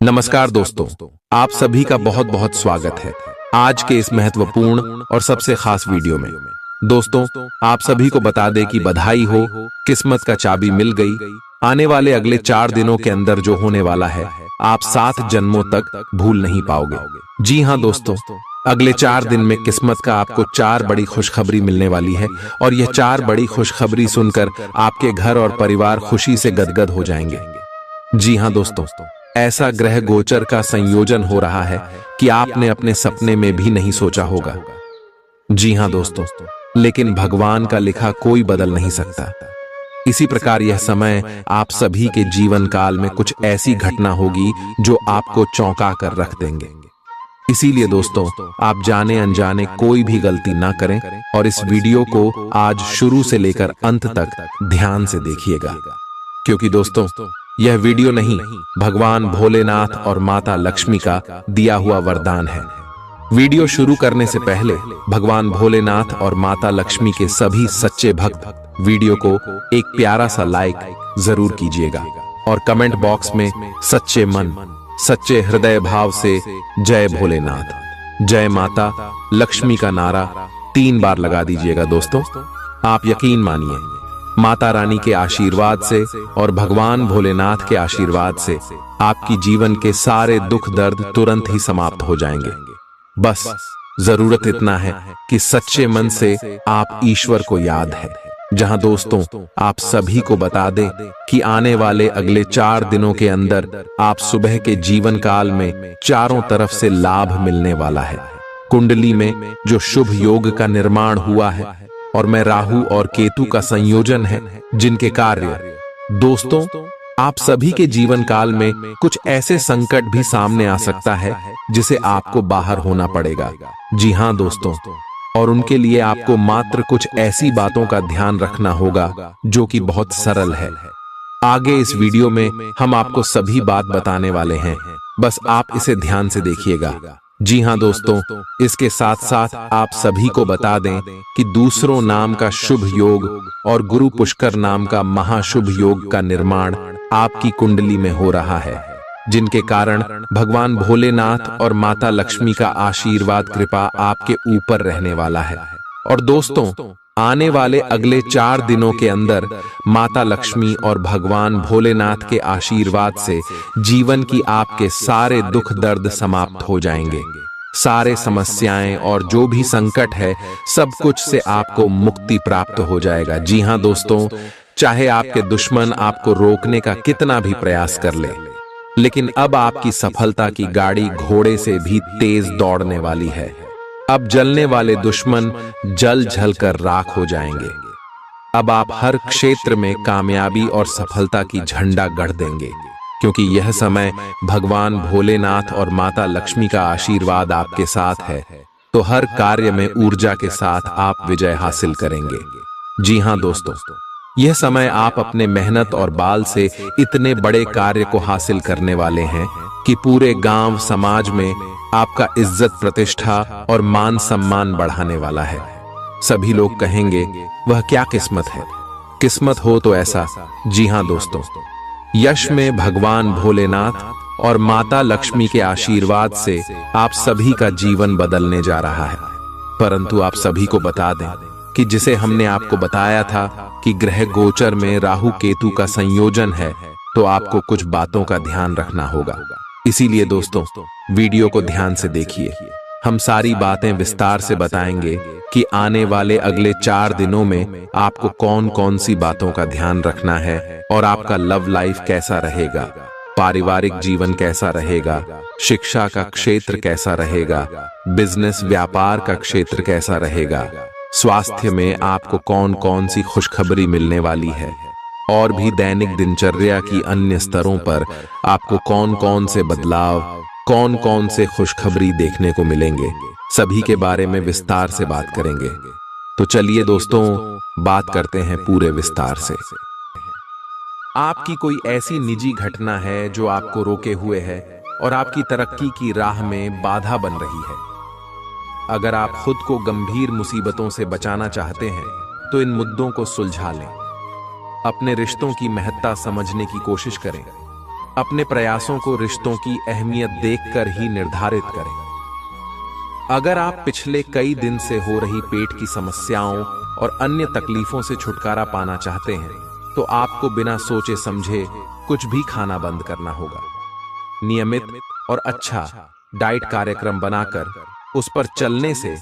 नमस्कार दोस्तों, आप सभी का बहुत बहुत स्वागत है आज के इस महत्वपूर्ण और सबसे खास वीडियो में। दोस्तों, आप सभी को बता दें कि बधाई हो, किस्मत का चाबी मिल गई। आने वाले अगले 4 दिनों के अंदर जो होने वाला है, आप 7 जन्मों तक भूल नहीं पाओगे। जी हाँ दोस्तों, अगले 4 दिन में किस्मत का आपको 4 बड़ी खुशखबरी मिलने वाली है और यह 4 बड़ी खुशखबरी सुनकर आपके घर और परिवार खुशी से गदगद हो जाएंगे। जी हाँ दोस्तों, ऐसा ग्रह गोचर का संयोजन हो रहा है कि आपने अपने सपने में भी नहीं सोचा होगा। जी हाँ दोस्तों, लेकिन भगवान का लिखा कोई बदल नहीं सकता। इसी प्रकार यह समय आप सभी के जीवन काल में कुछ ऐसी घटना होगी जो आपको चौंका कर रख देंगे। इसीलिए दोस्तों, आप जाने अनजाने कोई भी गलती ना करें और इस वीडियो को आज शुरू से लेकर अंत तक ध्यान से देखिएगा, क्योंकि दोस्तों यह वीडियो नहीं, भगवान भोलेनाथ और माता लक्ष्मी का दिया हुआ वरदान है। वीडियो शुरू करने से पहले भगवान भोलेनाथ और माता लक्ष्मी के सभी सच्चे भक्त वीडियो को एक प्यारा सा लाइक जरूर कीजिएगा और कमेंट बॉक्स में सच्चे मन, सच्चे हृदय भाव से जय भोलेनाथ, जय माता लक्ष्मी का नारा 3 बार लगा दीजिएगा। दोस्तों, आप यकीन मानिए, माता रानी के आशीर्वाद से और भगवान भोलेनाथ के आशीर्वाद से आपकी जीवन के सारे दुख दर्द तुरंत ही समाप्त हो जाएंगे। बस जरूरत इतना है कि सच्चे मन से आप ईश्वर को याद है। जहां दोस्तों, आप सभी को बता दें कि आने वाले अगले 4 दिनों के अंदर आप सुबह के जीवन काल में चारों तरफ से लाभ मिलने वाला है। कुंडली में जो शुभ योग का निर्माण हुआ है और मैं राहु और केतु का संयोजन है, जिनके कार्य दोस्तों आप सभी के जीवन काल में कुछ ऐसे संकट भी सामने आ सकता है जिसे आपको बाहर होना पड़ेगा। जी हाँ दोस्तों, और उनके लिए आपको मात्र कुछ ऐसी बातों का ध्यान रखना होगा जो कि बहुत सरल है। आगे इस वीडियो में हम आपको सभी बात बताने वाले हैं, बस आप इसे ध्यान से देखिएगा। जी हाँ दोस्तों, इसके साथ साथ आप सभी को बता दें कि दूसरों नाम का शुभ योग और गुरु पुष्कर नाम का महाशुभ योग का निर्माण आपकी कुंडली में हो रहा है, जिनके कारण भगवान भोलेनाथ और माता लक्ष्मी का आशीर्वाद कृपा आपके ऊपर रहने वाला है। और दोस्तों, आने वाले अगले 4 दिनों के अंदर माता लक्ष्मी और भगवान भोलेनाथ के आशीर्वाद से जीवन की आपके सारे दुख दर्द समाप्त हो जाएंगे। सारे समस्याएं और जो भी संकट है, सब कुछ से आपको मुक्ति प्राप्त हो जाएगा। जी हाँ दोस्तों, चाहे आपके दुश्मन आपको रोकने का कितना भी प्रयास कर ले, लेकिन अब आपकी सफलता की गाड़ी घोड़े से भी तेज दौड़ने वाली है। अब जलने वाले दुश्मन जल जल कर राख हो जाएंगे। अब आप हर क्षेत्र में कामयाबी और सफलता की झंडा गढ़ देंगे, क्योंकि यह समय भगवान भोलेनाथ और माता लक्ष्मी का आशीर्वाद आपके साथ है, तो हर कार्य में ऊर्जा के साथ आप विजय हासिल करेंगे। जी हाँ दोस्तों, यह समय आप अपने मेहनत और बाल से इतने बड़े कार्य को हासिल करने वाले हैं कि पूरे गांव समाज में आपका इज्जत प्रतिष्ठा और मान सम्मान बढ़ाने वाला है। सभी लोग कहेंगे, वह क्या किस्मत है, किस्मत हो तो ऐसा। जी हाँ दोस्तों, यश में भगवान भोलेनाथ और माता लक्ष्मी के आशीर्वाद से आप सभी का जीवन बदलने जा रहा है। परंतु आप सभी को बता दें कि जिसे हमने आपको बताया था कि ग्रह गोचर में राहु केतु का संयोजन है, तो आपको कुछ बातों का ध्यान रखना होगा। इसीलिए दोस्तों, वीडियो को ध्यान से देखिए। हम सारी बातें विस्तार से बताएंगे कि आने वाले अगले 4 दिनों में आपको कौन कौन सी बातों का ध्यान रखना है और आपका लव लाइफ कैसा रहेगा, पारिवारिक जीवन कैसा रहेगा, शिक्षा का क्षेत्र कैसा रहेगा, बिजनेस व्यापार का क्षेत्र कैसा रहेगा, स्वास्थ्य में आपको कौन कौन सी खुशखबरी मिलने वाली है, और भी दैनिक दिनचर्या की अन्य स्तरों पर आपको कौन कौन से बदलाव, कौन कौन से खुशखबरी देखने को मिलेंगे, सभी के बारे में विस्तार से बात करेंगे। तो चलिए दोस्तों, बात करते हैं पूरे विस्तार से। आपकी कोई ऐसी निजी घटना है जो आपको रोके हुए है और आपकी तरक्की की राह में बाधा बन रही है। अगर आप खुद को गंभीर मुसीबतों से बचाना चाहते हैं, तो इन मुद्दों को सुलझा लें। अपने रिश्तों की महत्ता समझने की कोशिश करें अपने प्रयासों को रिश्तों की अहमियत देखकर ही निर्धारित करें। अगर आप पिछले कई दिन से हो रही पेट की समस्याओं और अन्य तकलीफों से छुटकारा पाना चाहते हैं, तो आपको बिना सोचे समझे कुछ भी खाना बंद करना होगा। नियमित और अच्छा डाइट कार्यक्रम बनाकर उस पर चलने से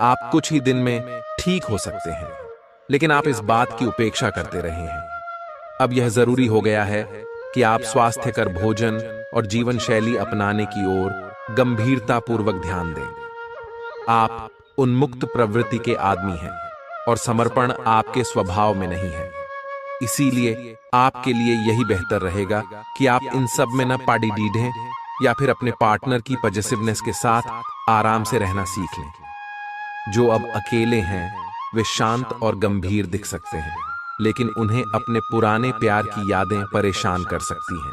आप कुछ ही दिन में ठीक हो सकते हैं, लेकिन आप इस बात की उपेक्षा करते रहे हैं। अब यह जरूरी हो गया है कि आप स्वास्थ्यकर भोजन और जीवन शैली अपनाने की ओर गंभीरतापूर्वक ध्यान दें। आप उन्मुक्त प्रवृत्ति के आदमी हैं और समर्पण आपके स्वभाव में नहीं है। इसीलिए आपके लिए यही बेहतर रहेगा कि आप इन सब में न पाड़ी डीढ़ें या फिर अपने पार्टनर की पॉजिटिवनेस के साथ आराम से रहना सीख लें। जो अब अकेले हैं वे शांत और गंभीर दिख सकते हैं, लेकिन उन्हें अपने पुराने प्यार की यादें परेशान कर सकती हैं।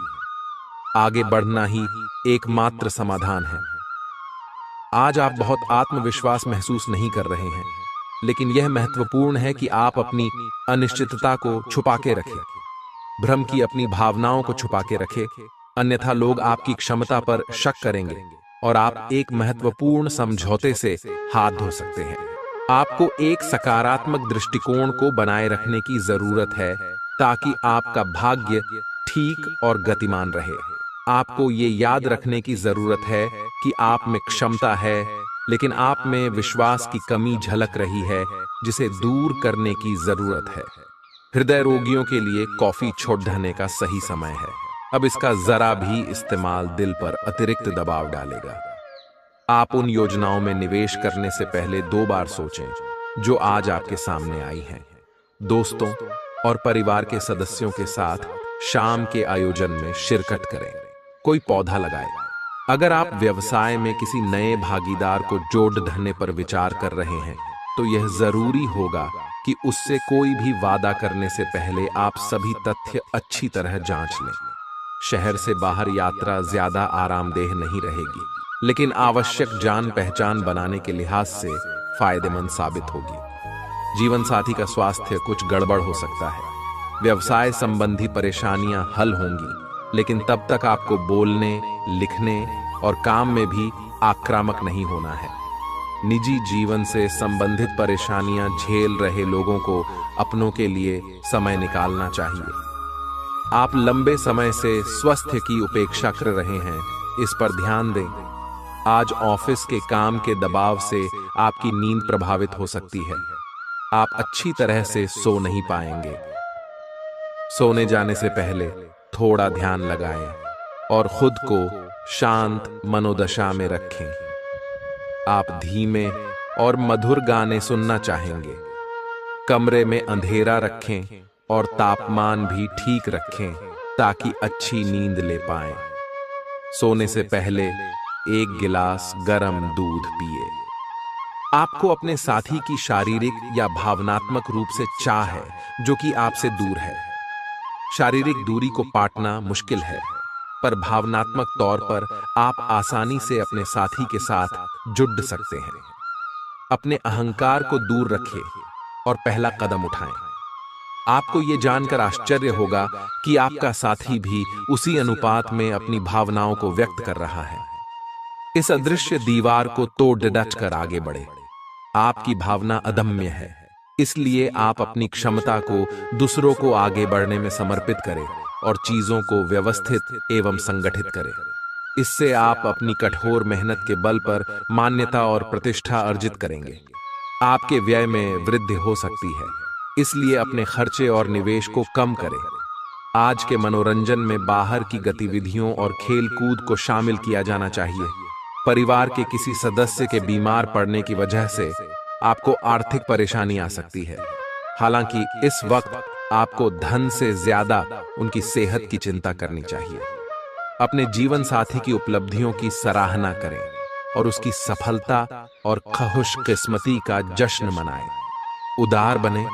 आगे बढ़ना ही एकमात्र समाधान है। आज आप बहुत आत्मविश्वास महसूस नहीं कर रहे हैं, लेकिन यह महत्वपूर्ण है कि आप अपनी अनिश्चितता को छुपा के रखें, भ्रम की अपनी भावनाओं को छुपा के रखें, अन्यथा लोग आपकी क्षमता पर शक करेंगे और आप एक महत्वपूर्ण समझौते से हाथ धो सकते हैं। आपको एक सकारात्मक दृष्टिकोण को बनाए रखने की जरूरत है ताकि आपका भाग्य ठीक और गतिमान रहे। आपको ये याद रखने की जरूरत है कि आप में क्षमता है, लेकिन आप में विश्वास की कमी झलक रही है जिसे दूर करने की जरूरत है। हृदय रोगियों के लिए कॉफी छोड़ देने का सही समय है। अब इसका जरा भी इस्तेमाल दिल पर अतिरिक्त दबाव डालेगा। आप उन योजनाओं में निवेश करने से पहले 2 बार सोचें जो आज आपके सामने आई हैं। दोस्तों और परिवार के सदस्यों के साथ शाम के आयोजन में शिरकत करें। कोई पौधा लगाएं। अगर आप व्यवसाय में किसी नए भागीदार को जोड़ धरने पर विचार कर रहे हैं, तो यह जरूरी होगा कि उससे कोई भी वादा करने से पहले आप सभी तथ्य अच्छी तरह जांच लें। शहर से बाहर यात्रा ज्यादा आरामदेह नहीं रहेगी, लेकिन आवश्यक जान पहचान बनाने के लिहाज से फायदेमंद साबित होगी। जीवन साथी का स्वास्थ्य कुछ गड़बड़ हो सकता है। व्यवसाय संबंधी परेशानियां हल होंगी, लेकिन तब तक आपको बोलने, लिखने और काम में भी आक्रामक नहीं होना है। निजी जीवन से संबंधित परेशानियां झेल रहे लोगों को अपनों के लिए समय निकालना चाहिए। आप लंबे समय से स्वास्थ्य की उपेक्षा कर रहे हैं, इस पर ध्यान दें। आज ऑफिस के काम के दबाव से आपकी नींद प्रभावित हो सकती है। आप अच्छी तरह से सो नहीं पाएंगे। सोने जाने से पहले थोड़ा ध्यान लगाएं और खुद को शांत मनोदशा में रखें। आप धीमे और मधुर गाने सुनना चाहेंगे। कमरे में अंधेरा रखें और तापमान भी ठीक रखें ताकि अच्छी नींद ले पाएं। सोने से पहले 1 गिलास गर्म दूध पिए। आपको अपने साथी की शारीरिक या भावनात्मक रूप से चाह है जो कि आपसे दूर है। शारीरिक दूरी को पाटना मुश्किल है, पर भावनात्मक तौर पर आप आसानी से अपने साथी के साथ जुड़ सकते हैं। अपने अहंकार को दूर रखें और पहला कदम उठाएं। आपको ये जानकर आश्चर्य होगा कि आपका साथी भी उसी अनुपात में अपनी भावनाओं को व्यक्त कर रहा है। इस अदृश्य दीवार को तोड़ डट कर आगे बढ़े। आपकी भावना अदम्य है, इसलिए आप अपनी क्षमता को दूसरों को आगे बढ़ने में समर्पित करें और चीजों को व्यवस्थित एवं संगठित करें। इससे आप अपनी कठोर मेहनत के बल पर मान्यता और प्रतिष्ठा अर्जित करेंगे। आपके व्यय में वृद्धि हो सकती है, इसलिए अपने खर्चे और निवेश को कम करें। आज के मनोरंजन में बाहर की गतिविधियों और खेल कूद को शामिल किया जाना चाहिए। परिवार के किसी सदस्य के बीमार पड़ने की वजह से आपको आर्थिक परेशानी आ सकती है। हालांकि इस वक्त आपको धन से ज्यादा उनकी सेहत की चिंता करनी चाहिए। अपने जीवन साथी की उपलब्धियों की सराहना करें और उसकी सफलता और खुशकिस्मती का जश्न मनाएं। उदार बने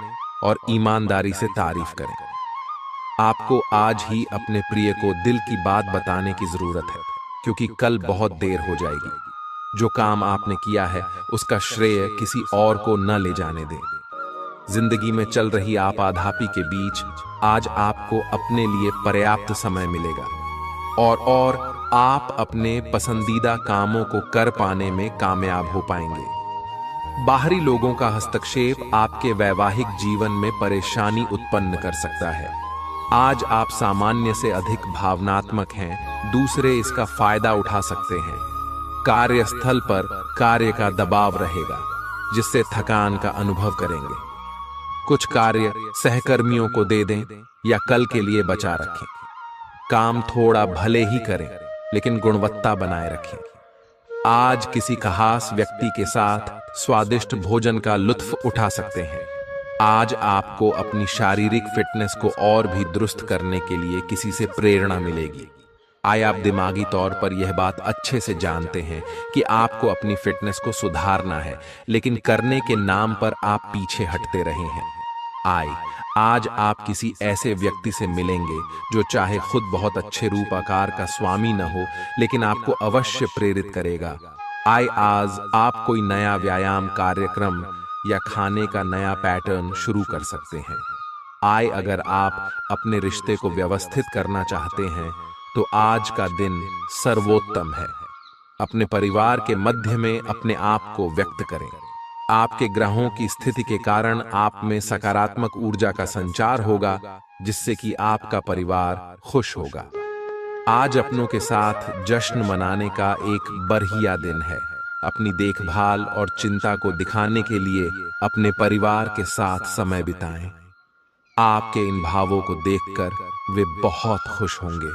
और ईमानदारी से तारीफ करें। आपको आज ही अपने प्रिय को दिल की बात बताने की जरूरत है, क्योंकि कल बहुत देर हो जाएगी। जो काम आपने किया है उसका श्रेय किसी और को न ले जाने दें। जिंदगी में चल रही आपाधापी के बीच आज आपको अपने लिए पर्याप्त समय मिलेगा। और आप अपने पसंदीदा कामों को कर पाने में कामयाब हो पाएंगे। बाहरी लोगों का हस्तक्षेप आपके वैवाहिक जीवन में परेशानी उत्पन्न कर सकता है। आज आप सामान्य से अधिक भावनात्मक हैं, दूसरे इसका फायदा उठा सकते हैं। कार्यस्थल पर कार्य का दबाव रहेगा, जिससे थकान का अनुभव करेंगे। कुछ कार्य सहकर्मियों को दे दें या कल के लिए बचा रखें। काम थोड़ा भले ही करें, लेकिन गुणवत्ता बनाए रखें। आज किसी खास व्यक्ति के साथ स्वादिष्ट भोजन का लुत्फ उठा सकते हैं। आज आपको अपनी शारीरिक फिटनेस को और भी दुरुस्त करने के लिए किसी से प्रेरणा मिलेगी। आप दिमागी तौर पर यह बात अच्छे से जानते हैं कि आपको अपनी फिटनेस को सुधारना है, लेकिन करने के नाम पर आप पीछे हटते रहे हैं। आज आप किसी ऐसे व्यक्ति से मिलेंगे जो चाहे खुद बहुत अच्छे रूप आकार का स्वामी न हो, लेकिन आपको अवश्य प्रेरित करेगा। आज आप कोई नया व्यायाम कार्यक्रम या खाने का नया पैटर्न शुरू कर सकते हैं। अगर आप अपने रिश्ते को व्यवस्थित करना चाहते हैं तो आज का दिन सर्वोत्तम है। अपने परिवार के मध्य में अपने आप को व्यक्त करें। आपके ग्रहों की स्थिति के कारण आप में सकारात्मक ऊर्जा का संचार होगा, जिससे कि आपका परिवार खुश होगा। आज अपनों के साथ जश्न मनाने का एक बढ़िया दिन है। अपनी देखभाल और चिंता को दिखाने के लिए अपने परिवार के साथ समय बिताएं। आपके इन भावों को देखकर वे बहुत खुश होंगे।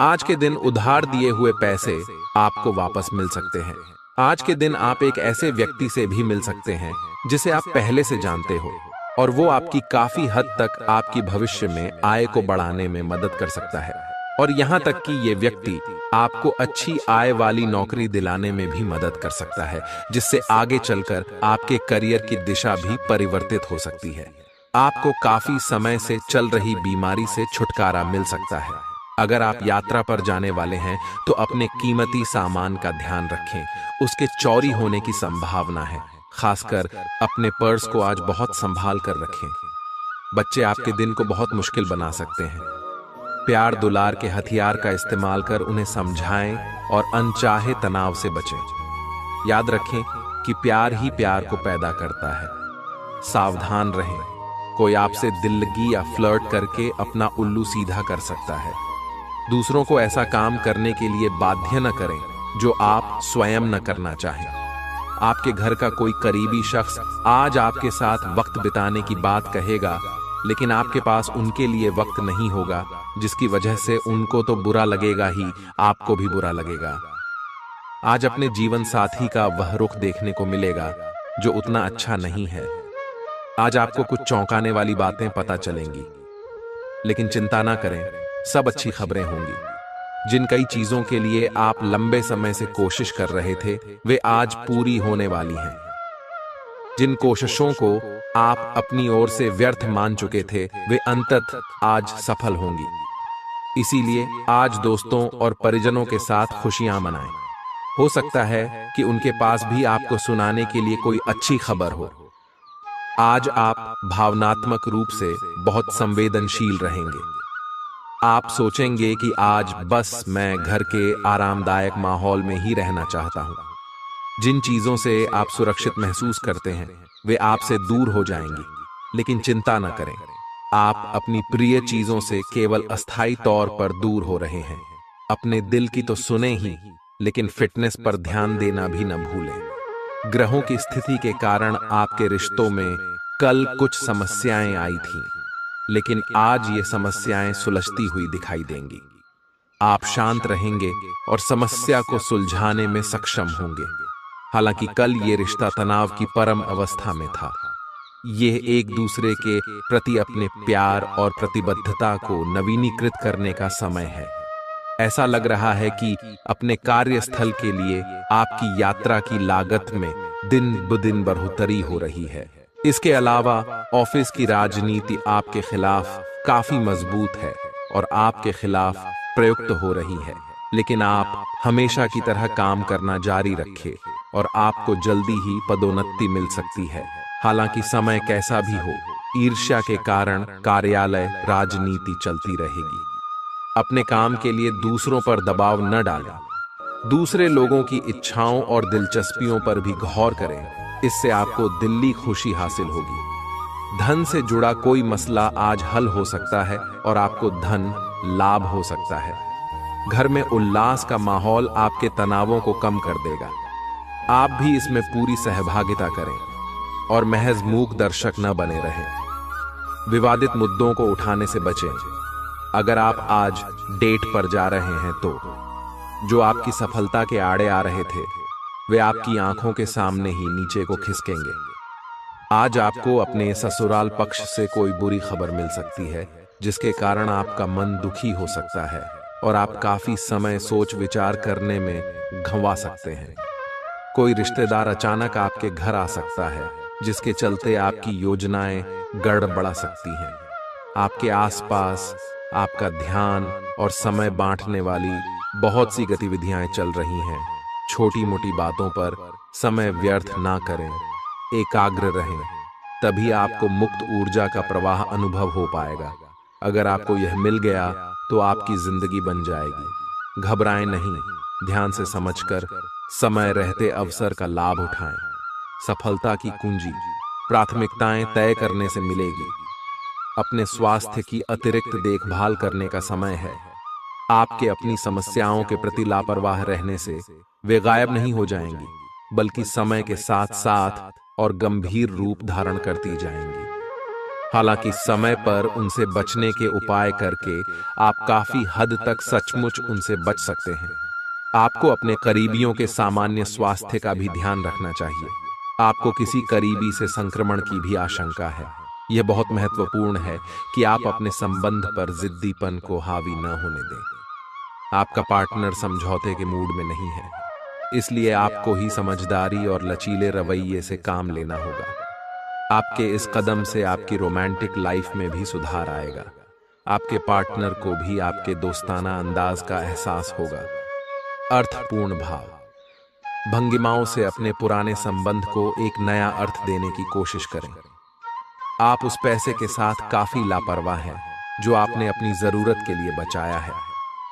आज के दिन उधार दिए हुए पैसे आपको वापस मिल सकते हैं। आज के दिन आप एक ऐसे व्यक्ति से भी मिल सकते हैं जिसे आप पहले से जानते हो, और वो आपकी काफी हद तक आपकी भविष्य में आय को बढ़ाने में मदद कर सकता है। और यहाँ तक कि ये व्यक्ति आपको अच्छी आय वाली नौकरी दिलाने में भी मदद कर सकता है, जिससे आगे चलकर आपके करियर की दिशा भी परिवर्तित हो सकती है। आपको काफी समय से चल रही बीमारी से छुटकारा मिल सकता है। अगर आप यात्रा पर जाने वाले हैं तो अपने कीमती सामान का ध्यान रखें, उसके चोरी होने की संभावना है। खासकर अपने पर्स को आज बहुत संभाल कर रखें। बच्चे आपके दिन को बहुत मुश्किल बना सकते हैं। प्यार दुलार के हथियार का इस्तेमाल कर उन्हें समझाएं और अनचाहे तनाव से बचें। याद रखें कि प्यार ही प्यार को पैदा करता है। सावधान रहें, कोई आपसे दिल लगी या फ्लर्ट करके अपना उल्लू सीधा कर सकता है। दूसरों को ऐसा काम करने के लिए बाध्य न करें जो आप स्वयं न करना चाहें। आपके घर का कोई करीबी शख्स आज आपके साथ वक्त बिताने की बात कहेगा, लेकिन आपके पास उनके लिए वक्त नहीं होगा, जिसकी वजह से उनको तो बुरा लगेगा ही, आपको भी बुरा लगेगा। आज अपने जीवन साथी का वह रुख देखने को मिलेगा जो उतना अच्छा नहीं है। आज आपको कुछ चौंकाने वाली बातें पता चलेंगी, लेकिन चिंता ना करें, सब अच्छी खबरें होंगी। जिन कई चीजों के लिए आप लंबे समय से कोशिश कर रहे थे, वे आज पूरी होने वाली हैं। जिन कोशिशों को आप अपनी ओर से व्यर्थ मान चुके थे, वे अंततः आज सफल होंगी। इसीलिए आज दोस्तों और परिजनों के साथ खुशियां मनाएं। हो सकता है कि उनके पास भी आपको सुनाने के लिए कोई अच्छी खबर हो। आज आप भावनात्मक रूप से बहुत संवेदनशील रहेंगे। आप सोचेंगे कि आज बस मैं घर के आरामदायक माहौल में ही रहना चाहता हूं। जिन चीजों से आप सुरक्षित महसूस करते हैं, वे आपसे दूर हो जाएंगी, लेकिन चिंता न करें, आप अपनी प्रिय चीजों से केवल अस्थायी तौर पर दूर हो रहे हैं। अपने दिल की तो सुने ही, लेकिन फिटनेस पर ध्यान देना भी न भूलें। ग्रहों की स्थिति के कारण आपके रिश्तों में कल कुछ समस्याएं आई थीं, लेकिन आज ये समस्याएं सुलझती हुई दिखाई देंगी। आप शांत रहेंगे और समस्या को सुलझाने में सक्षम होंगे। हालांकि कल ये रिश्ता तनाव की परम अवस्था में था। यह एक दूसरे के प्रति अपने प्यार और प्रतिबद्धता को नवीनीकृत करने का समय है। ऐसा लग रहा है कि अपने कार्यस्थल के लिए आपकी यात्रा की लागत में दिन ब दिन बढ़ोतरी हो रही है। इसके अलावा ऑफिस की राजनीति आपके खिलाफ काफी मजबूत है और आपके खिलाफ प्रयुक्त हो रही है, लेकिन आप हमेशा की तरह काम करना जारी रखें और आपको जल्दी ही पदोन्नति मिल सकती है। हालांकि समय कैसा भी हो, ईर्ष्या के कारण कार्यालय राजनीति चलती रहेगी। अपने काम के लिए दूसरों पर दबाव न डालें। दूसरे लोगों की इच्छाओं और दिलचस्पियों पर भी गौर करें, इससे आपको दिल्ली खुशी हासिल होगी। धन से जुड़ा कोई मसला आज हल हो सकता है और आपको धन लाभ हो सकता है। घर में उल्लास का माहौल आपके तनावों को कम कर देगा। आप भी इसमें पूरी सहभागिता करें और महज मूक दर्शक न बने रहें। विवादित मुद्दों को उठाने से बचें। अगर आप आज डेट पर जा रहे हैं तो जो आपकी सफलता के आड़े आ रहे थे वे आपकी आंखों के सामने ही नीचे को खिसकेंगे। आज आपको अपने ससुराल पक्ष से कोई बुरी खबर मिल सकती है जिसके कारण आपका मन दुखी हो सकता है और आप काफी समय सोच विचार करने में गंवा सकते हैं। कोई रिश्तेदार अचानक आपके घर आ सकता है जिसके चलते आपकी योजनाएं गड़बड़ा सकती हैं। आपके आसपास आपका ध्यान और समय बांटने वाली बहुत सी गतिविधियां चल रही हैं। छोटी मोटी बातों पर समय व्यर्थ ना करें, एकाग्र रहें, तभी आपको मुक्त ऊर्जा का प्रवाह अनुभव हो पाएगा। अगर आपको यह मिल गया तो आपकी जिंदगी बन जाएगी। घबराएं नहीं, ध्यान से समझकर समय रहते अवसर का लाभ उठाएं। सफलता की कुंजी प्राथमिकताएं तय करने से मिलेगी। अपने स्वास्थ्य की अतिरिक्त देखभाल करने का समय है। आपके अपनी समस्याओं के प्रति लापरवाह रहने से वे गायब नहीं हो जाएंगी, बल्कि समय के साथ साथ और गंभीर रूप धारण करती जाएंगी। हालांकि समय पर उनसे बचने के उपाय करके आप काफी हद तक सचमुच उनसे बच सकते हैं। आपको अपने करीबियों के सामान्य स्वास्थ्य का भी ध्यान रखना चाहिए। आपको किसी करीबी से संक्रमण की भी आशंका है। यह बहुत महत्वपूर्ण है कि आप अपने संबंध पर जिद्दीपन को हावी न होने दें। आपका पार्टनर समझौते के मूड में नहीं है, इसलिए आपको ही समझदारी और लचीले रवैये से काम लेना होगा। आपके इस कदम से आपकी रोमांटिक लाइफ में भी सुधार आएगा। आपके पार्टनर को भी आपके दोस्ताना अंदाज का एहसास होगा। अर्थपूर्ण भाव भंगिमाओं से अपने पुराने संबंध को एक नया अर्थ देने की कोशिश करें। आप उस पैसे के साथ काफी लापरवाह हैं जो आपने अपनी जरूरत के लिए बचाया है,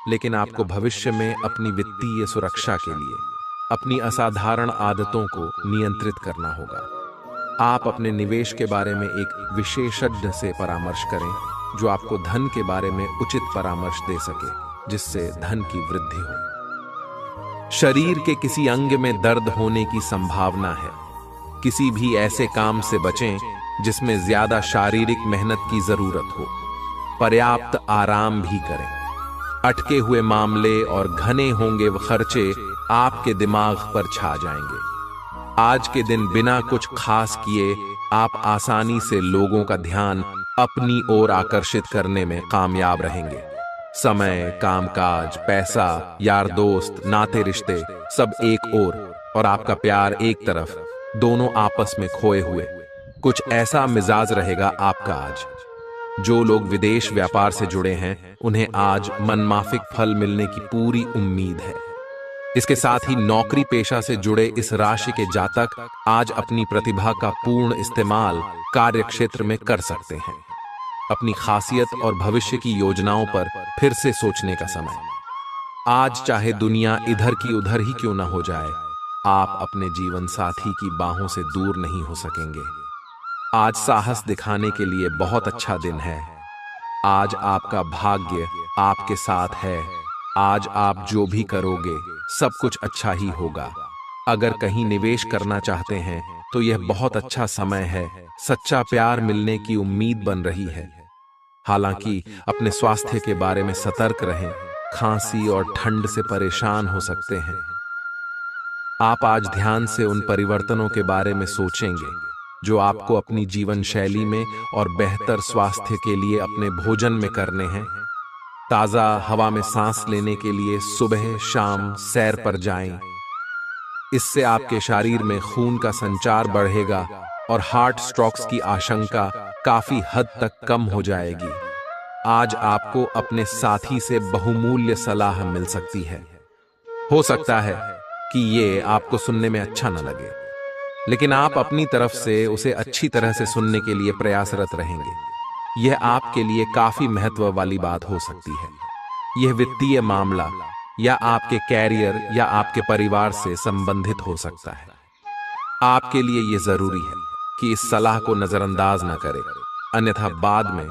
लेकिन आपको भविष्य में अपनी वित्तीय सुरक्षा के लिए अपनी असाधारण आदतों को नियंत्रित करना होगा। आप अपने निवेश के बारे में एक विशेषज्ञ से परामर्श करें जो आपको धन के बारे में उचित परामर्श दे सके, जिससे धन की वृद्धि हो। शरीर के किसी अंग में दर्द होने की संभावना है। किसी भी ऐसे काम से बचें जिसमें ज्यादा शारीरिक मेहनत की जरूरत हो। पर्याप्त आराम भी करें। अटके हुए मामले और घने होंगे वह खर्चे आपके दिमाग पर छा जाएंगे। आज के दिन बिना कुछ खास किए आप आसानी से लोगों का ध्यान अपनी ओर आकर्षित करने में कामयाब रहेंगे। समय, कामकाज, पैसा, यार दोस्त, नाते रिश्ते सब एक ओर और आपका प्यार एक तरफ, दोनों आपस में खोए हुए। कुछ ऐसा मिजाज रहेगा आपका आज। जो लोग विदेश व्यापार से जुड़े हैं उन्हें आज मनमाफिक फल मिलने की पूरी उम्मीद है। इसके साथ ही नौकरी पेशा से जुड़े इस राशि के जातक आज अपनी प्रतिभा का पूर्ण इस्तेमाल कार्य क्षेत्र में कर सकते हैं। अपनी खासियत और भविष्य की योजनाओं पर फिर से सोचने का समय। आज चाहे दुनिया इधर की उधर ही क्यों ना हो जाए, आप अपने जीवन साथी की बाहों से दूर नहीं हो सकेंगे। आज साहस दिखाने के लिए बहुत अच्छा दिन है। आज आपका भाग्य आपके साथ है। आज आप जो भी करोगे सब कुछ अच्छा ही होगा। अगर कहीं निवेश करना चाहते हैं तो यह बहुत अच्छा समय है। सच्चा प्यार मिलने की उम्मीद बन रही है। हालांकि अपने स्वास्थ्य के बारे में सतर्क रहें। खांसी और ठंड से परेशान हो सकते हैं। आप आज ध्यान से उन परिवर्तनों के बारे में सोचेंगे जो आपको अपनी जीवन शैली में और बेहतर स्वास्थ्य के लिए अपने भोजन में करने हैं। ताजा हवा में सांस लेने के लिए सुबह शाम सैर पर जाएं। इससे आपके शरीर में खून का संचार बढ़ेगा और हार्ट स्ट्रोक्स की आशंका काफी हद तक कम हो जाएगी। आज आपको अपने साथी से बहुमूल्य सलाह मिल सकती है। हो सकता है कि ये आपको सुनने में अच्छा न लगे, लेकिन आप अपनी तरफ से उसे अच्छी तरह से सुनने के लिए प्रयासरत रहेंगे। यह आपके लिए काफी महत्व वाली बात हो सकती है। यह वित्तीय मामला या आपके कैरियर या आपके परिवार से संबंधित हो सकता है। आपके लिए यह जरूरी है कि इस सलाह को नजरअंदाज न करें, अन्यथा बाद में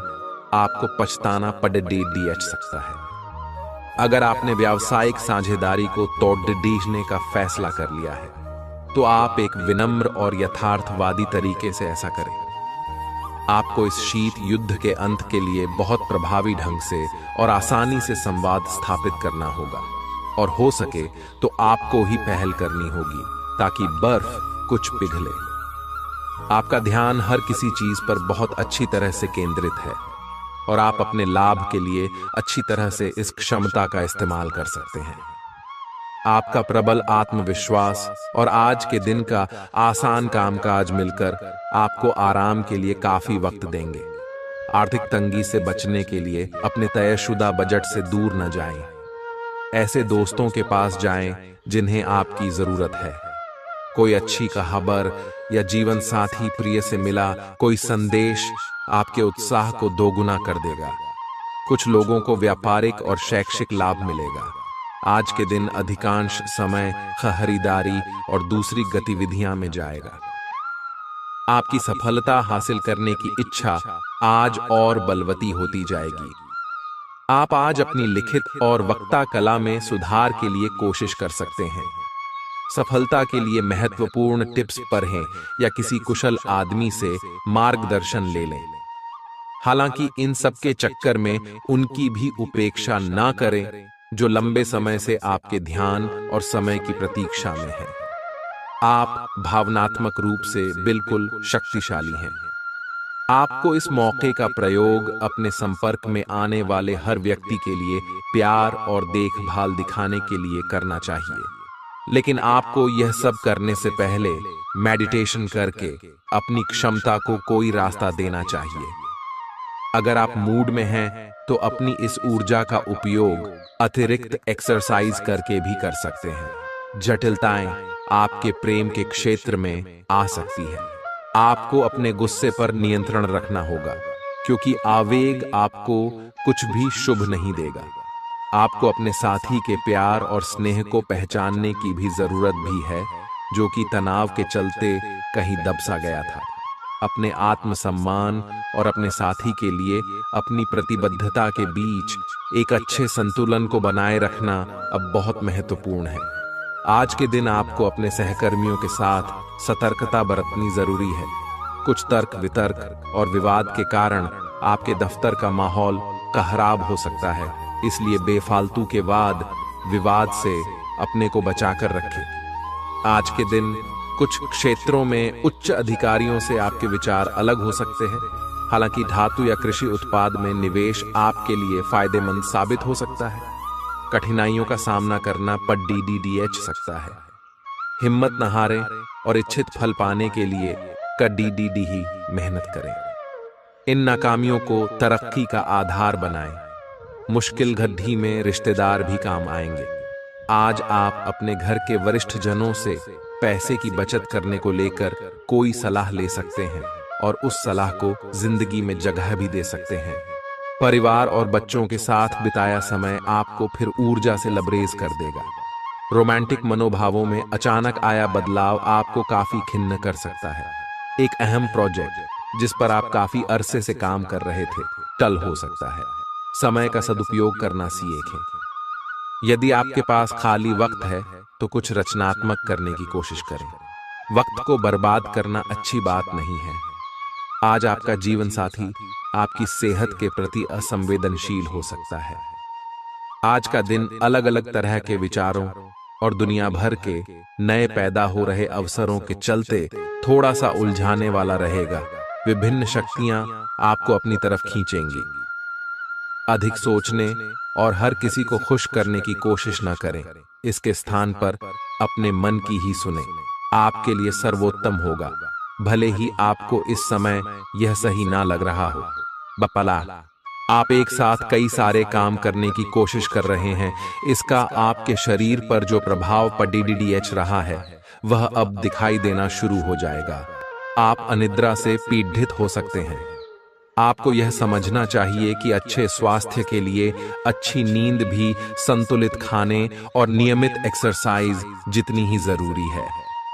आपको पछताना पड़ सकता है। अगर आपने व्यावसायिक साझेदारी को तोड़ने का फैसला कर लिया है तो आप एक विनम्र और यथार्थवादी तरीके से ऐसा करें। आपको इस शीत युद्ध के अंत के लिए बहुत प्रभावी ढंग से और आसानी से संवाद स्थापित करना होगा, और हो सके तो आपको ही पहल करनी होगी ताकि बर्फ कुछ पिघले। आपका ध्यान हर किसी चीज पर बहुत अच्छी तरह से केंद्रित है और आप अपने लाभ के लिए अच्छी तरह से इस क्षमता का इस्तेमाल कर सकते हैं। आपका प्रबल आत्मविश्वास और आज के दिन का आसान कामकाज मिलकर आपको आराम के लिए काफी वक्त देंगे। आर्थिक तंगी से बचने के लिए अपने तयशुदा बजट से दूर न जाएं। ऐसे दोस्तों के पास जाएं जिन्हें आपकी जरूरत है। कोई अच्छी खबर या जीवन साथी प्रिय से मिला कोई संदेश आपके उत्साह को दोगुना कर देगा। कुछ लोगों को व्यापारिक और शैक्षिक लाभ मिलेगा। आज के दिन अधिकांश समय खरीदारी और दूसरी गतिविधियां में जाएगा। आपकी सफलता हासिल करने की इच्छा आज और बलवती होती जाएगी। आप आज अपनी लिखित और वक्ता कला में सुधार के लिए कोशिश कर सकते हैं। सफलता के लिए महत्वपूर्ण टिप्स पढ़ें या किसी कुशल आदमी से मार्गदर्शन ले लें। हालांकि इन सब के चक्कर में उनकी भी उपेक्षा ना करें जो लंबे समय से आपके ध्यान और समय की प्रतीक्षा में है। आप भावनात्मक रूप से बिल्कुल शक्तिशाली हैं। आपको इस मौके का प्रयोग अपने संपर्क में आने वाले हर व्यक्ति के लिए प्यार और देखभाल दिखाने के लिए करना चाहिए, लेकिन आपको यह सब करने से पहले मेडिटेशन करके अपनी क्षमता को कोई रास्ता देना चाहिए। अगर आप मूड में हैं तो अपनी इस ऊर्जा का उपयोग अतिरिक्त एक्सरसाइज करके भी कर सकते हैं। जटिलताएं आपके प्रेम के क्षेत्र में आ सकती है। आपको अपने गुस्से पर नियंत्रण रखना होगा, क्योंकि आवेग आपको कुछ भी शुभ नहीं देगा। आपको अपने साथी के प्यार और स्नेह को पहचानने की भी जरूरत भी है, जो कि तनाव के चलते कहीं दब सा गया था। अपने आत्मसम्मान और अपने साथी के लिए अपनी प्रतिबद्धता के बीच एक अच्छे संतुलन को बनाए रखना अब बहुत महत्वपूर्ण है। आज के दिन आपको अपने सहकर्मियों के साथ सतर्कता बरतनी जरूरी है। कुछ तर्क वितर्क और विवाद के कारण आपके दफ्तर का माहौल खराब हो सकता है, इसलिए बेफालतू के वाद विवाद से अपने को बचाकर रखें। आज के दिन कुछ क्षेत्रों में उच्च अधिकारियों से आपके विचार अलग हो सकते हैं। हालांकि धातु या कृषि उत्पाद में निवेश आपके लिए फायदेमंद साबित हो सकता है। कठिनाइयों का सामना करना पड़ सकता है। हिम्मत न हारें और इच्छित फल पाने के लिए कड़ी ही मेहनत करें। इन नाकामियों को तरक्की का आधार बनाएं। मुश्किल घड़ी में रिश्तेदार भी काम आएंगे। आज आप अपने घर के वरिष्ठ जनों से पैसे की बचत करने को लेकर कोई सलाह ले सकते हैं और उस सलाह को जिंदगी में जगह भी दे सकते हैं। परिवार और बच्चों के साथ बिताया समय आपको फिर ऊर्जा से लबरेज कर देगा। रोमांटिक मनोभावों में अचानक आया बदलाव आपको काफी खिन्न कर सकता है। एक अहम प्रोजेक्ट जिस पर आप काफी अरसे से काम कर रहे थे टल हो सकता है। समय का सदुपयोग करना सीखें। यदि आपके पास खाली वक्त है तो कुछ रचनात्मक करने की कोशिश करें। वक्त को बर्बाद करना अच्छी बात नहीं है। आज आपका जीवन साथी आपकी सेहत के प्रति असंवेदनशील हो सकता है। आज का दिन अलग अलग तरह के विचारों और दुनिया भर के नए पैदा हो रहे अवसरों के चलते थोड़ा सा उलझाने वाला रहेगा। विभिन्न शक्तियां आपको अपनी तरफ खींचेंगी। अधिक सोचने और हर किसी को खुश करने की कोशिश न करें। इसके स्थान पर अपने मन की ही सुने। आपके लिए सर्वोत्तम होगा, भले ही आपको इस समय यह सही ना लग रहा हो। बपला, आप एक साथ कई सारे काम करने की कोशिश कर रहे हैं। इसका आपके शरीर पर जो प्रभाव पड़ रहा है वह अब दिखाई देना शुरू हो जाएगा। आप अनिद्रा से पीड़ित हो सकते हैं। आपको यह समझना चाहिए कि अच्छे स्वास्थ्य के लिए अच्छी नींद भी संतुलित खाने और नियमित एक्सरसाइज जितनी ही जरूरी है।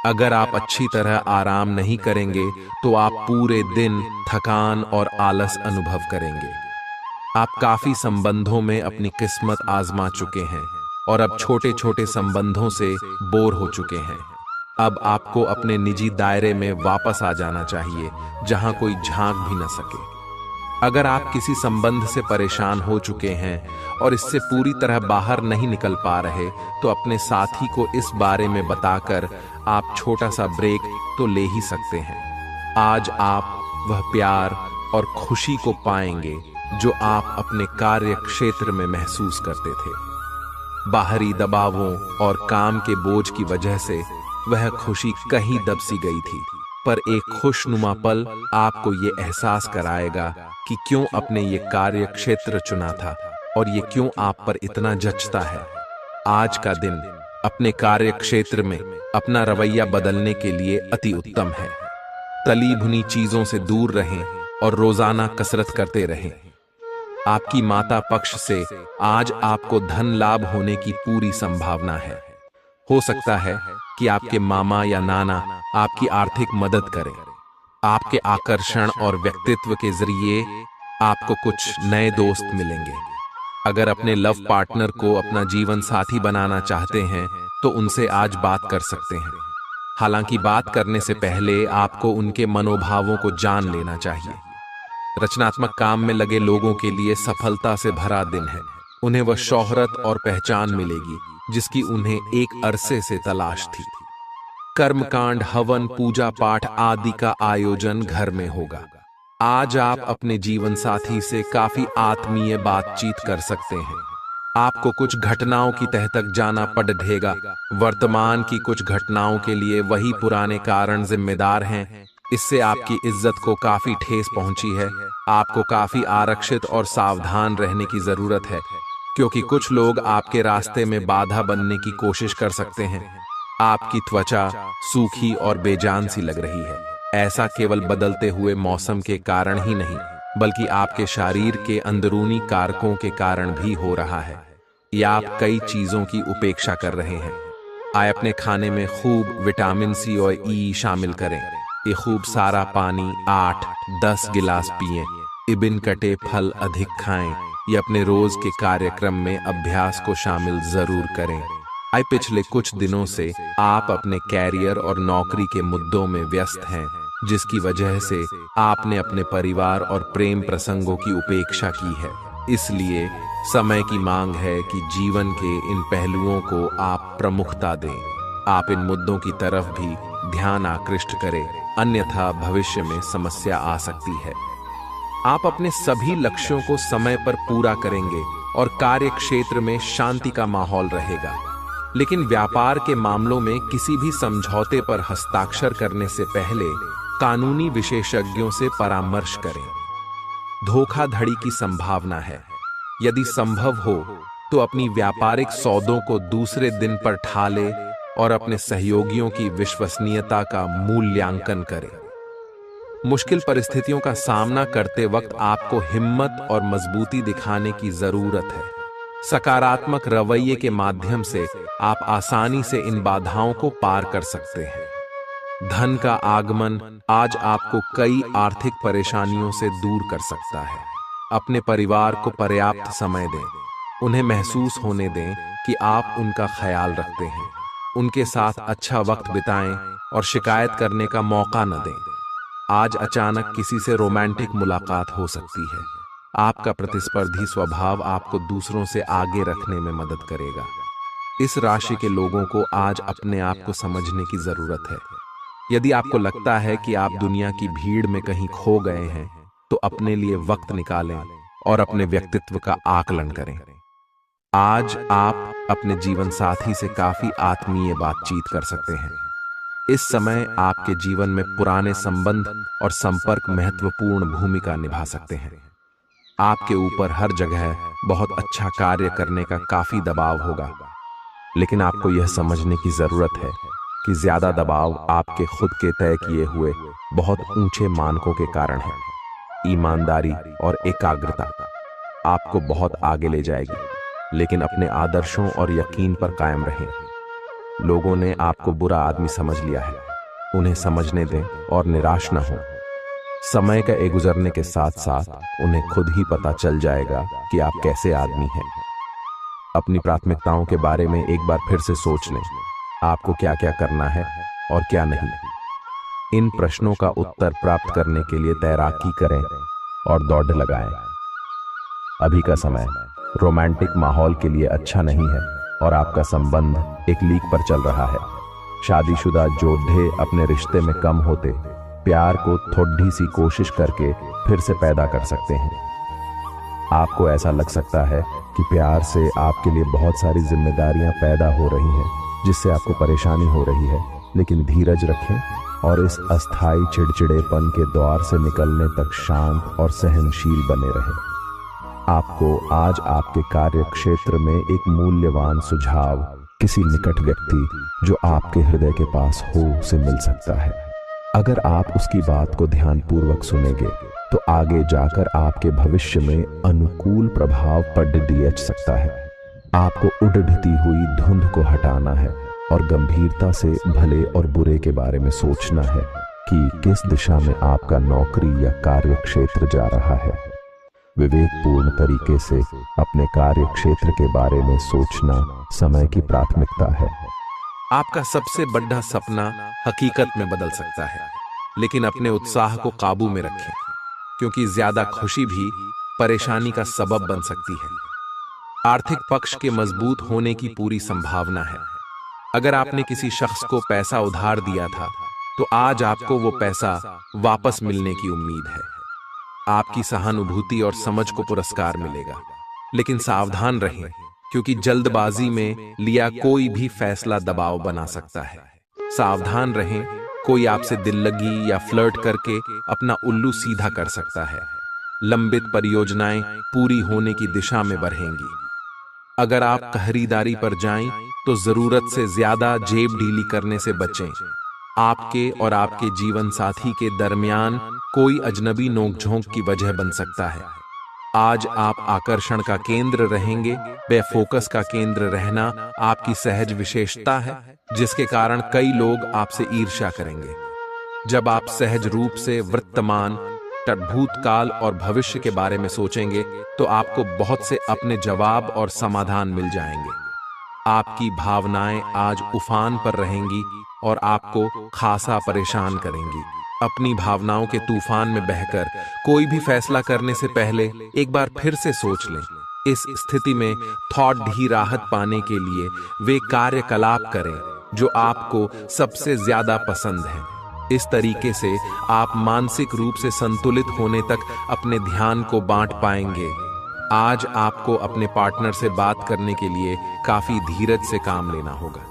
अगर आप अच्छी तरह आराम नहीं करेंगे तो आप पूरे दिन थकान और आलस अनुभव करेंगे। आप काफी संबंधों में अपनी किस्मत आजमा चुके हैं और अब छोटे छोटे संबंधों से बोर हो चुके हैं। अब आपको अपने निजी दायरे में वापस आ जाना चाहिए, जहां कोई झांक भी न सके। अगर आप किसी संबंध से परेशान हो चुके हैं और इससे पूरी तरह बाहर नहीं निकल पा रहे, तो अपने साथी को इस बारे में बताकर आप छोटा सा ब्रेक तो ले ही सकते हैं। आज आप वह प्यार और खुशी को पाएंगे जो आप अपने कार्य क्षेत्र में महसूस करते थे। बाहरी दबावों और काम के बोझ की वजह से वह खुशी कहीं दबसी गई थी, पर एक खुशनुमा पल आपको ये एहसास कराएगा कि क्यों अपने ये कार्य क्षेत्र चुना था और ये क्यों आप पर इतना जचता है। आज का दिन अपने कार्य क्षेत्र में अपना रवैया बदलने के लिए अति उत्तम है। तली भुनी चीजों से दूर रहें और रोजाना कसरत करते रहें। आपकी माता पक्ष से आज आपको धन लाभ होने की पूरी संभावना है। हो सकता है कि आपके मामा या नाना आपकी आर्थिक मदद करें। आपके आकर्षण और व्यक्तित्व के जरिए आपको कुछ नए दोस्त मिलेंगे। अगर अपने लव पार्टनर को अपना जीवन साथी बनाना चाहते हैं तो उनसे आज बात कर सकते हैं। हालांकि बात करने से पहले आपको उनके मनोभावों को जान लेना चाहिए। रचनात्मक काम में लगे लोगों के लिए सफलता से भरा दिन है। उन्हें वह शोहरत और पहचान मिलेगी जिसकी उन्हें एक अरसे से तलाश थी। कर्मकांड, हवन, पूजा पाठ आदि का आयोजन घर में होगा। आज आप अपने जीवन साथी से काफी आत्मीय बातचीत कर सकते हैं। आपको कुछ घटनाओं की तह तक जाना पड़ेगा। वर्तमान की कुछ घटनाओं के लिए वही पुराने कारण जिम्मेदार हैं। इससे आपकी इज्जत को काफी ठेस पहुंची है। आपको काफी आरक्षित और सावधान रहने की जरूरत है, क्योंकि कुछ लोग आपके रास्ते में बाधा बनने की कोशिश कर सकते हैं। आपकी त्वचा सूखी और बेजान सी लग रही है। ऐसा केवल बदलते हुए मौसम के कारण ही नहीं, बल्कि आपके शरीर के अंदरूनी कारकों के कारण भी हो रहा है, या आप कई चीजों की उपेक्षा कर रहे हैं। आए अपने खाने में खूब विटामिन सी और ई शामिल करें। ये खूब सारा पानी 8-10 गिलास पिएं। इबिन कटे फल अधिक खाएं। ये अपने रोज के कार्यक्रम में अभ्यास को शामिल जरूर करें। आए पिछले कुछ दिनों से आप अपने कैरियर और नौकरी के मुद्दों में व्यस्त हैं, जिसकी वजह से आपने अपने परिवार और प्रेम प्रसंगों की उपेक्षा की है। इसलिए समय की मांग है कि जीवन के इन पहलुओं को आप प्रमुखता दें। आप इन मुद्दों की तरफ भी ध्यान आकृष्ट करें, अन्यथा भविष्य में समस्या आ सकती है। आप अपने सभी लक्ष्यों को समय पर पूरा करेंगे और कार्य क्षेत्र में शांति का माहौल रहेगा। लेकिन व्यापार के मामलों में किसी भी समझौते पर हस्ताक्षर करने से पहले कानूनी विशेषज्ञों से परामर्श करें। धोखाधड़ी की संभावना है। यदि संभव हो तो अपनी व्यापारिक सौदों को दूसरे दिन पर ठाले और अपने सहयोगियों की विश्वसनीयता का मूल्यांकन करें। मुश्किल परिस्थितियों का सामना करते वक्त आपको हिम्मत और मजबूती दिखाने की जरूरत है। सकारात्मक रवैये के माध्यम से आप आसानी से इन बाधाओं को पार कर सकते हैं। धन का आगमन आज आपको कई आर्थिक परेशानियों से दूर कर सकता है। अपने परिवार को पर्याप्त समय दें। उन्हें महसूस होने दें कि आप उनका ख्याल रखते हैं। उनके साथ अच्छा वक्त बिताएं और शिकायत करने का मौका न दें। आज अचानक किसी से रोमांटिक मुलाकात हो सकती है। आपका प्रतिस्पर्धी स्वभाव आपको दूसरों से आगे रखने में मदद करेगा। इस राशि के लोगों को आज अपने आप को समझने की जरूरत है। यदि आपको लगता है कि आप दुनिया की भीड़ में कहीं खो गए हैं, तो अपने लिए वक्त निकालें और अपने व्यक्तित्व का आकलन करें। आज आप अपने जीवन साथी से काफी आत्मीय बातचीत कर सकते हैं। इस समय आपके जीवन में पुराने संबंध और संपर्क महत्वपूर्ण भूमिका निभा सकते हैं। आपके ऊपर हर जगह बहुत अच्छा कार्य करने का काफी दबाव होगा, लेकिन आपको यह समझने की जरूरत है कि ज्यादा दबाव आपके खुद के तय किए हुए बहुत ऊंचे मानकों के कारण है। ईमानदारी और एकाग्रता आपको बहुत आगे ले जाएगी। लेकिन अपने आदर्शों और यकीन पर कायम रहें। लोगों ने आपको बुरा आदमी समझ लिया है, उन्हें समझने दें और निराश न हो। समय का गुजरने के साथ साथ उन्हें खुद ही पता चल जाएगा कि आप कैसे आदमी हैं। अपनी प्राथमिकताओं के बारे में एक बार फिर से सोच लें, आपको क्या क्या करना है और क्या नहीं। इन प्रश्नों का उत्तर प्राप्त करने के लिए तैराकी करें और दौड़ लगाएं। अभी का समय रोमांटिक माहौल के लिए अच्छा नहीं है और आपका संबंध एक लीक पर चल रहा है। शादीशुदा जोधे अपने रिश्ते में कम होते प्यार को थोड़ी सी कोशिश करके फिर से पैदा कर सकते हैं। आपको ऐसा लग सकता है कि प्यार से आपके लिए बहुत सारी जिम्मेदारियां पैदा हो रही हैं, जिससे आपको परेशानी हो रही है। लेकिन धीरज रखें और इस अस्थाई चिड़चिड़ेपन के द्वार से निकलने तक शांत और सहनशील बने रहें। आपको आज आपके कार्य क्षेत्र में एक मूल्यवान सुझाव किसी निकट व्यक्ति जो आपके हृदय के पास हो से मिल सकता है। अगर आप उसकी बात को ध्यानपूर्वक सुनेंगे तो आगे जाकर आपके भविष्य में अनुकूल प्रभाव पड़ सकता है। आपको उड़ती हुई धुंध को हटाना है और गंभीरता से भले और बुरे के बारे में सोचना है कि किस दिशा में आपका नौकरी या कार्य क्षेत्र जा रहा है। विवेकपूर्ण तरीके से अपने कार्य क्षेत्र के बारे में सोचना समय की प्राथमिकता है। आपका सबसे बड़ा सपना हकीकत में बदल सकता है, लेकिन अपने उत्साह को काबू में रखें, क्योंकि ज्यादा खुशी भी परेशानी का सबब बन सकती है। आर्थिक पक्ष के मजबूत होने की पूरी संभावना है। अगर आपने किसी शख्स को पैसा उधार दिया था तो आज आपको वो पैसा वापस मिलने की उम्मीद है। आपकी सहानुभूति और समझ को पुरस्कार मिलेगा, लेकिन सावधान रहें, क्योंकि जल्दबाजी में लिया कोई भी फैसला दबाव बना सकता है। सावधान रहें, कोई आपसे दिल लगी या फ्लर्ट करके अपना उल्लू सीधा कर सकता है। लंबित परियोजनाएं पूरी होने की दिशा में बढ़ेंगी। अगर आप खरीदारी पर जाएं तो जरूरत से ज्यादा जेब ढीली करने से बचें। आपके और आपके जीवन साथी के दरमियान कोई अजनबी नोकझोंक की वजह बन सकता है। आज आप आकर्षण का केंद्र रहेंगे। बेफोकस का केंद्र रहना आपकी सहज विशेषता है, जिसके कारण कई लोग आपसे ईर्ष्या करेंगे। जब आप सहज रूप से वर्तमान, भूतकाल और भविष्य के बारे में सोचेंगे तो आपको बहुत से अपने जवाब और समाधान मिल जाएंगे। आपकी भावनाएं आज उफान पर रहेंगी और आपको खासा परेशान करेंगी। अपनी भावनाओं के तूफान में बहकर कोई भी फैसला करने से पहले एक बार फिर से सोच लें। इस स्थिति में थॉट ढी राहत पाने के लिए वे कार्यकलाप करें जो आपको सबसे ज्यादा पसंद है। इस तरीके से आप मानसिक रूप से संतुलित होने तक अपने ध्यान को बांट पाएंगे। आज आपको अपने पार्टनर से बात करने के लिए काफी धीरज से काम लेना होगा।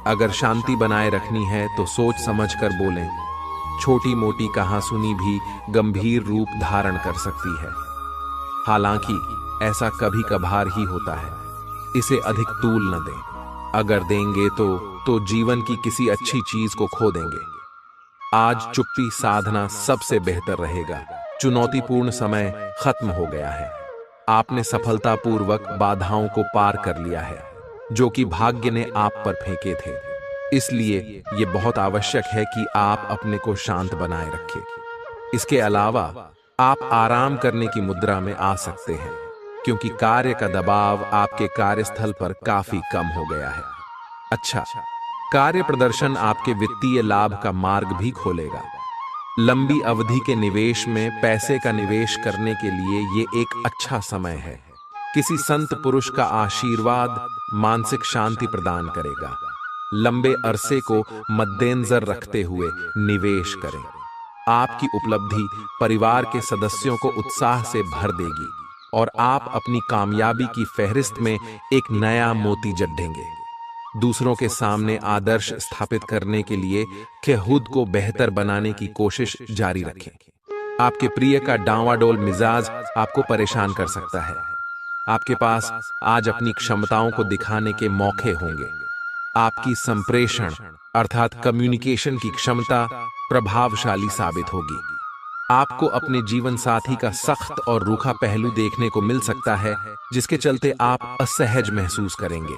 अगर शांति बनाए रखनी है तो सोच समझकर बोलें। छोटी मोटी कहासुनी भी गंभीर रूप धारण कर सकती है। हालांकि ऐसा कभी कभार ही होता है, इसे अधिक तूल न दें। अगर देंगे तो जीवन की किसी अच्छी चीज को खो देंगे। आज चुप्पी साधना सबसे बेहतर रहेगा। चुनौतीपूर्ण समय खत्म हो गया है। आपने सफलतापूर्वक बाधाओं को पार कर लिया है, जो कि भाग्य ने आप पर फेंके थे। इसलिए ये बहुत आवश्यक है कि आप अपने को शांत बनाए रखें। इसके अलावा आप आराम करने की मुद्रा में आ सकते हैं, क्योंकि कार्य का दबाव आपके कार्यस्थल पर काफी कम हो गया है। अच्छा, कार्य प्रदर्शन आपके वित्तीय लाभ का मार्ग भी खोलेगा। लंबी अवधि के निवेश में पैसे का निवेश करने के लिए ये एक अच्छा समय है। किसी संत पुरुष का आशीर्वाद मानसिक शांति प्रदान करेगा। लंबे अरसे को मद्देनजर रखते हुए निवेश करें। आपकी उपलब्धि परिवार के सदस्यों को उत्साह से भर देगी और आप अपनी कामयाबी की फहरिस्त में एक नया मोती जड्ढेंगे। दूसरों के सामने आदर्श स्थापित करने के लिए खुद को बेहतर बनाने की कोशिश जारी रखें। आपके प्रिय का डांवाडोल मिजाज आपको परेशान कर सकता है। आपके पास आज अपनी क्षमताओं को दिखाने के मौके होंगे। आपकी संप्रेषण अर्थात कम्युनिकेशन की क्षमता प्रभावशाली साबित होगी। आपको अपने जीवन साथी का सख्त और रूखा पहलू देखने को मिल सकता है, जिसके चलते आप असहज महसूस करेंगे।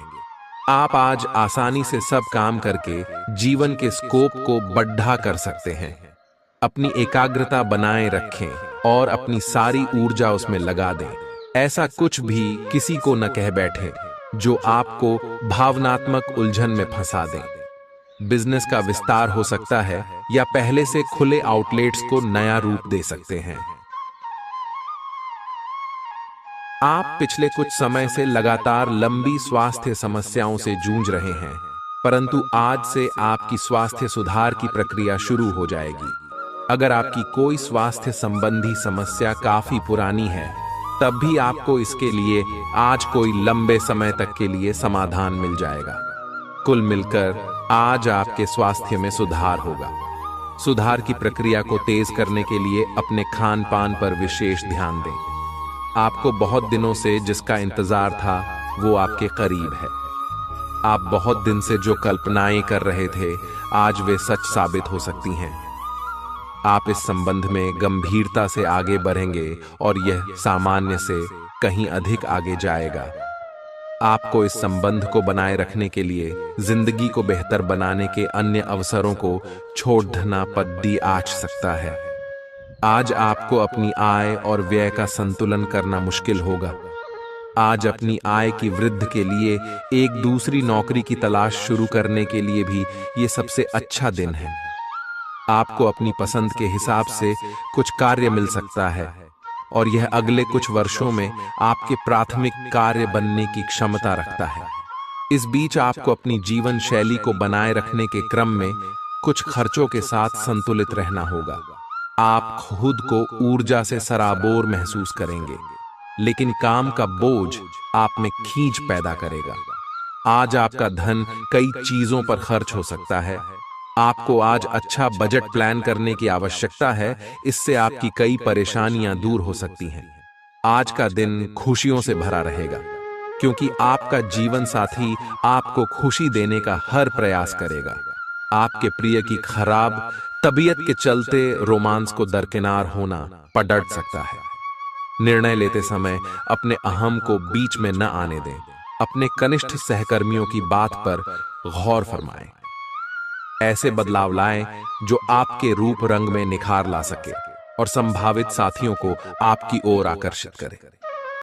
आप आज आसानी से सब काम करके जीवन के स्कोप को बढ़ा कर सकते हैं। अपनी एकाग्रता बनाए रखें और अपनी सारी ऊर्जा उसमें लगा दें। ऐसा कुछ भी किसी को न कह बैठे जो आपको भावनात्मक उलझन में फंसा दें। बिजनेस का विस्तार हो सकता है या पहले से खुले आउटलेट्स को नया रूप दे सकते हैं। आप पिछले कुछ समय से लगातार लंबी स्वास्थ्य समस्याओं से जूझ रहे हैं, परंतु आज से आपकी स्वास्थ्य सुधार की प्रक्रिया शुरू हो जाएगी। अगर आपकी कोई स्वास्थ्य संबंधी समस्या काफी पुरानी है, तब भी आपको इसके लिए आज कोई लंबे समय तक के लिए समाधान मिल जाएगा। कुल मिलकर आज आपके स्वास्थ्य में सुधार होगा। सुधार की प्रक्रिया को तेज करने के लिए अपने खान पान पर विशेष ध्यान दें। आपको बहुत दिनों से जिसका इंतजार था वो आपके करीब है। आप बहुत दिन से जो कल्पनाएं कर रहे थे, आज वे सच साबित हो सकती हैं। आप इस संबंध में गंभीरता से आगे बढ़ेंगे और यह सामान्य से कहीं अधिक आगे जाएगा। आपको इस संबंध को बनाए रखने के लिए जिंदगी को बेहतर बनाने के अन्य अवसरों को छोड़ना पद्दी आच सकता है। आज आपको अपनी आय और व्यय का संतुलन करना मुश्किल होगा। आज अपनी आय की वृद्धि के लिए एक दूसरी नौकरी की तलाश शुरू करने के लिए भी ये सबसे अच्छा दिन है। आपको अपनी पसंद के हिसाब से कुछ कार्य मिल सकता है और यह अगले कुछ वर्षों में आपके प्राथमिक कार्य बनने की क्षमता रखता है। इस बीच आपको अपनी जीवन शैली को बनाए रखने के क्रम में कुछ खर्चों के साथ संतुलित रहना होगा। आप खुद को ऊर्जा से सराबोर महसूस करेंगे, लेकिन काम का बोझ आप में खींच पैदा करेगा। आज आपका धन कई चीजों पर खर्च हो सकता है। आपको आज अच्छा बजट प्लान करने की आवश्यकता है, इससे आपकी कई परेशानियां दूर हो सकती हैं। आज का दिन खुशियों से भरा रहेगा, क्योंकि आपका जीवन साथी आपको खुशी देने का हर प्रयास करेगा। आपके प्रिय की खराब तबीयत के चलते रोमांस को दरकिनार होना पड़ सकता है। निर्णय लेते समय अपने अहम को बीच में न आने दें। अपने कनिष्ठ सहकर्मियों की बात पर गौर फरमाएं। ऐसे बदलाव लाएं जो आपके रूप रंग में निखार ला सके और संभावित साथियों को आपकी ओर आकर्षित करे।